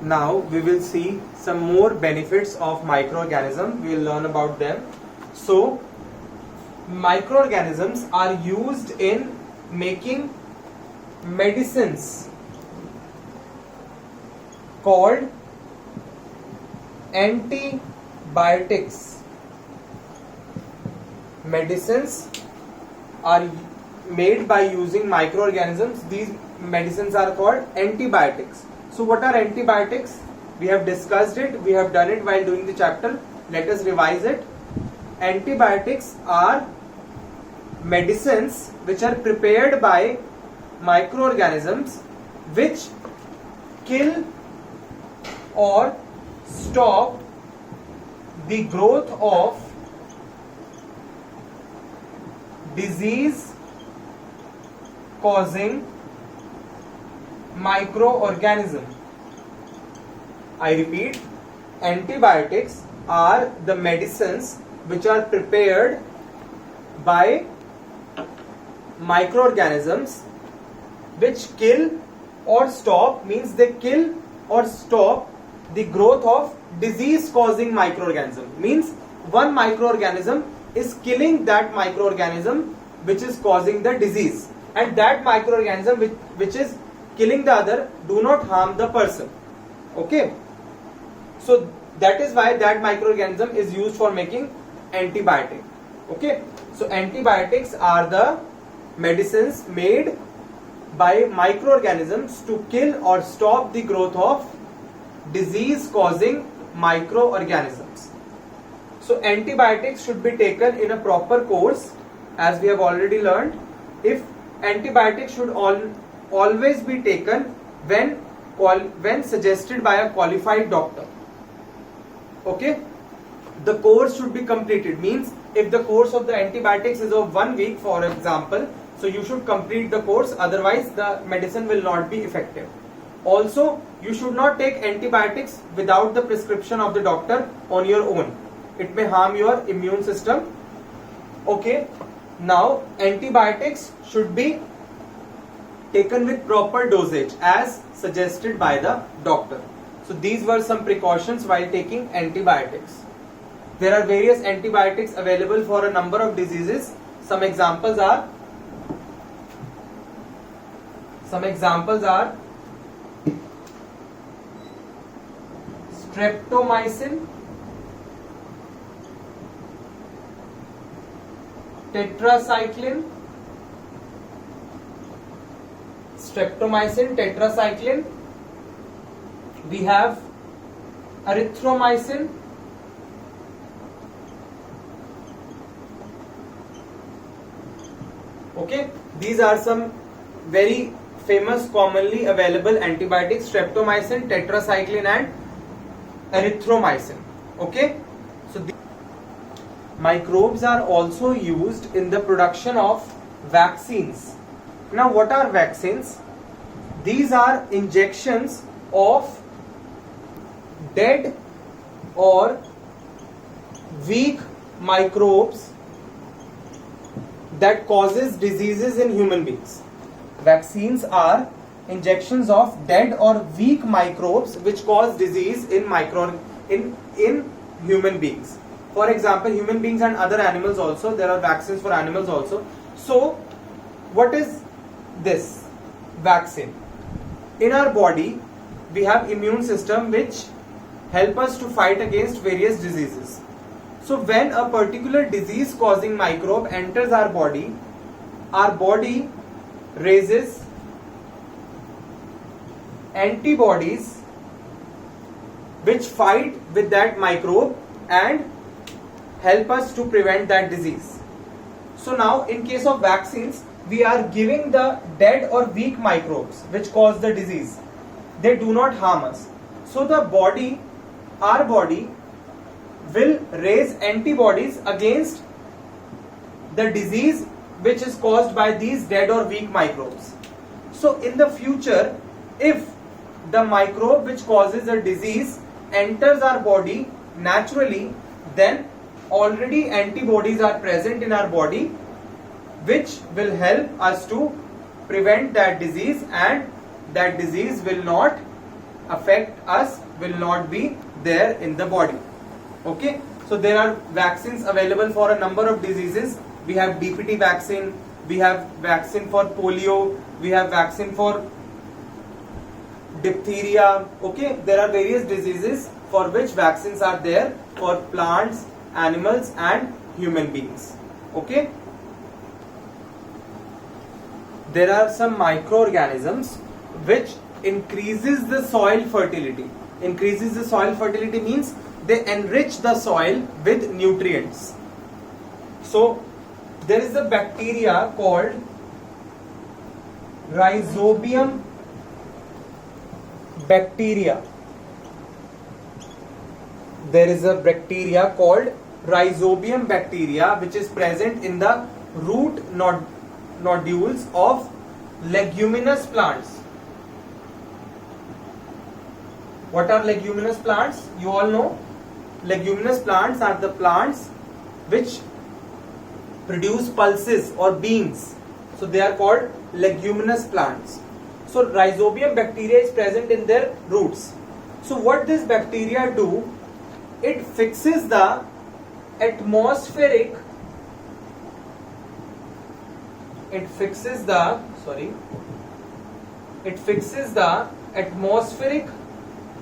Now we will see some more benefits of microorganisms. We will learn about them. So microorganisms are used in making medicines called antibiotics. Medicines are made by using microorganisms. These medicines are called antibiotics. So what are antibiotics? We have discussed it, we have done it while doing the chapter. Let us revise it. Antibiotics are medicines which are prepared by microorganisms which kill or stop the growth of disease causing microorganism. I repeat, antibiotics are the medicines which are prepared by microorganisms which kill or stop, means they kill or stop the growth of disease causing microorganism, means one microorganism is killing that microorganism which is causing the disease, and that microorganism which is killing the other do not harm the person. Okay, so that is why that microorganism is used for making antibiotic. Okay, so antibiotics are the medicines made by microorganisms to kill or stop the growth of disease causing microorganisms. So antibiotics should be taken in a proper course, as we have already learned. If antibiotics should always be taken when suggested by a qualified doctor. Okay, the course should be completed, means if the course of the antibiotics is of 1 week, for example, so you should complete the course, otherwise the medicine will not be effective. Also, you should not take antibiotics without the prescription of the doctor on your own. It may harm your immune system. Okay, now antibiotics should be taken with proper dosage as suggested by the doctor. So these were some precautions while taking antibiotics. There are various antibiotics available for a number of diseases. Some examples are streptomycin, tetracycline, we have erythromycin, okay, these are some very famous commonly available antibiotics: streptomycin, tetracycline and erythromycin. Okay, so microbes are also used in the production of vaccines. Now what are vaccines? These are injections of dead or weak microbes that causes diseases in human beings. Vaccines are injections of dead or weak microbes which cause disease in human beings. For example, human beings and other animals also. There are vaccines for animals also. So what is this vaccine? In our body we have immune system which help us to fight against various diseases. So when a particular disease causing microbe enters our body raises antibodies which fight with that microbe and help us to prevent that disease. So now in case of vaccines, we are giving the dead or weak microbes which cause the disease. They do not harm us. So our body will raise antibodies against the disease which is caused by these dead or weak microbes. So in the future, if the microbe which causes a disease enters our body naturally, then already antibodies are present in our body which will help us to prevent that disease, and that disease will not affect us will not be there in the body. Okay, so there are vaccines available for a number of diseases. We have DPT vaccine, we have vaccine for polio, we have vaccine for diphtheria. Okay, there are various diseases for which vaccines are there for plants, animals and human beings. Okay, there are some microorganisms which increases the soil fertility. Increases the soil fertility means they enrich the soil with nutrients. So there is a bacteria called Rhizobium bacteria. There is a bacteria called Rhizobium bacteria which is present in the root nodules of leguminous plants. What are leguminous plants? You all know. Leguminous plants are the plants which produce pulses or beans. So they are called leguminous plants. So Rhizobium bacteria is present in their roots. So what this bacteria do? It fixes the atmospheric atmospheric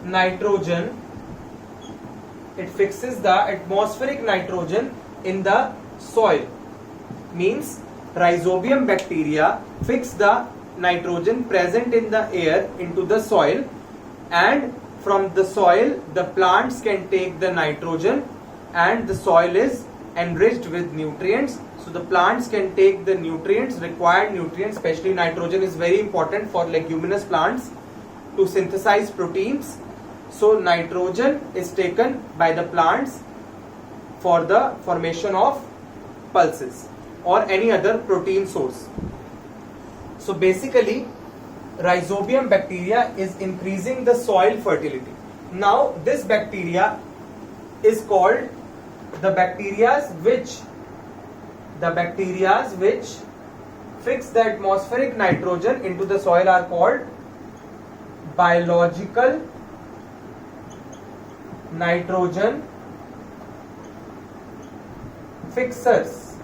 nitrogen. It fixes the atmospheric nitrogen in the soil. Means Rhizobium bacteria fix the nitrogen present in the air into the soil, and from the soil the plants can take the nitrogen and the soil is enriched with nutrients. So the plants can take the nutrients, required nutrients, especially nitrogen is very important for leguminous plants to synthesize proteins. So nitrogen is taken by the plants for the formation of pulses or any other protein source. So basically Rhizobium bacteria is increasing the soil fertility. Now this bacteria is called the bacteria which fix the atmospheric nitrogen into the soil are called biological nitrogen fixers,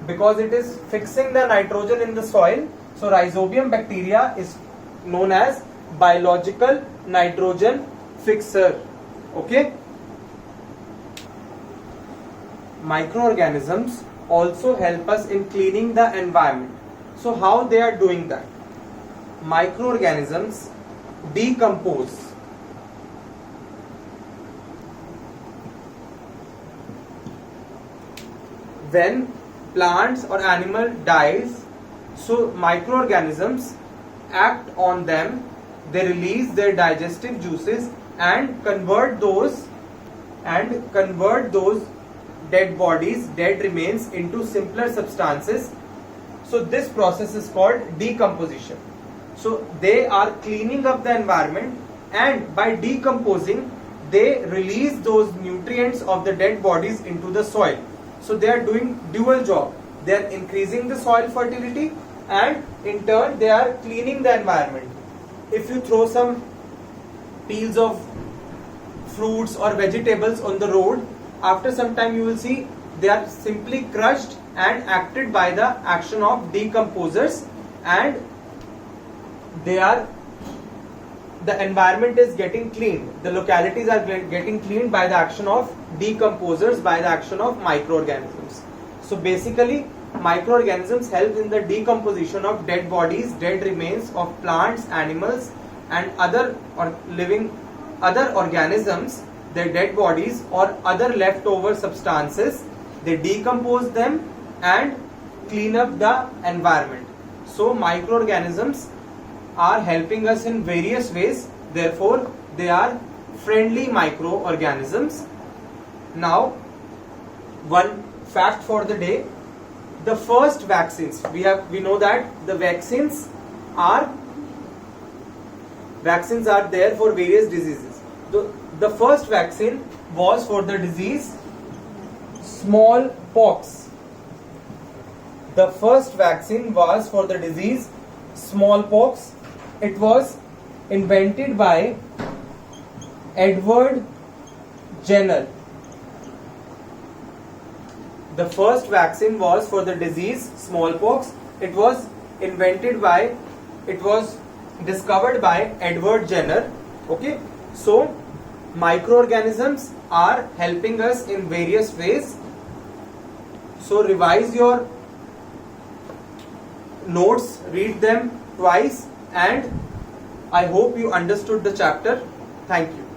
because it is fixing the nitrogen in the soil. So Rhizobium bacteria is known as biological nitrogen fixer. Okay, microorganisms also help us in cleaning the environment. So how they are doing that? Microorganisms decompose. When plants or animal dies, so microorganisms act on them. They release their digestive juices and convert those dead bodies, dead remains into simpler substances. So this process is called decomposition. So they are cleaning up the environment, and by decomposing they release those nutrients of the dead bodies into the soil. So they are doing dual job. They are increasing the soil fertility and in turn they are cleaning the environment. If you throw some peels of fruits or vegetables on the road, after some time you will see they are simply crushed and acted by the action of decomposers, and the environment is getting cleaned. The localities are getting cleaned by the action of decomposers, by the action of microorganisms. So basically microorganisms help in the decomposition of dead bodies, dead remains of plants, animals and other organisms. Their dead bodies or other leftover substances, they decompose them and clean up the environment. So microorganisms are helping us in various ways, therefore they are friendly microorganisms. Now one fact for the day: the first vaccines, we know that the vaccines are there for various diseases. The first vaccine was for the disease smallpox. The first vaccine was for the disease smallpox. It was invented by Edward Jenner. The first vaccine was for the disease smallpox. It was discovered by Edward Jenner. Okay, so microorganisms are helping us in various ways. So revise your notes, read them twice, and I hope you understood the chapter. Thank you.